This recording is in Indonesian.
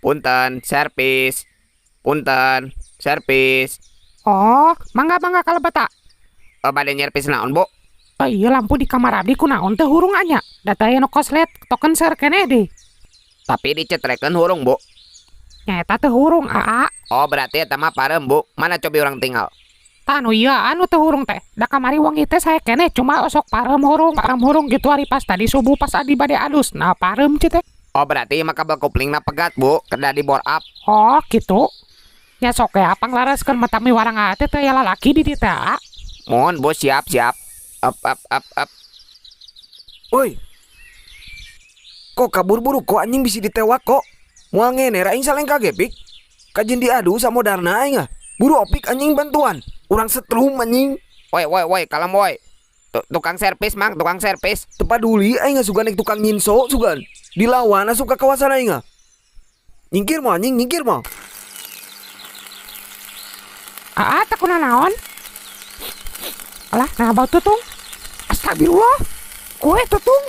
Punten, servis. Punten, servis. Oh, mangga kalau beta. Bade nyervis naon, Bu? Oh iya lampu di kamar abdi kunaon teh hurung anya. Data aya nu koslet token ser keneh deh. Tapi dicetrekeun hurung, Bu. Nyata teh hurung aa. Oh, berarti eta mah parem, Bu. Mana cobi orang tinggal? Tanu iya anu teh hurung teh. Da kamari wangi teh saya keneh cuma osok parem hurung gitu hari pas tadi subuh pas adi bade adus. Nah parem teh. Oh, berarti mah kabel koplingna pegat, Bu. Kedah di bore up. Oh gitu. Ya sok ya panglaraskeun mata mi warang teh teh ya lalaki di dieu teh. Mohon, Bu, siap. Up. Woi, kok kabur-buru kok anjing bisa ditewak kok? Moal ngenera aing saleng kagepik. Kajin diadu sama darna aing ah. Buru opik anjing bantuan. Urang setrum anjing. Woi, kalem woi. Tukang servis, Mang, tukang servis. Tepaduli aing sugan nek tukang nyinso sugan. Dilawan asup ka kawasan aing ah. Nyingkir mo anjing, nyingkir mo. Teh kunaon? Alah, nah bau tutung. Astagfirullah. Kowe tutung.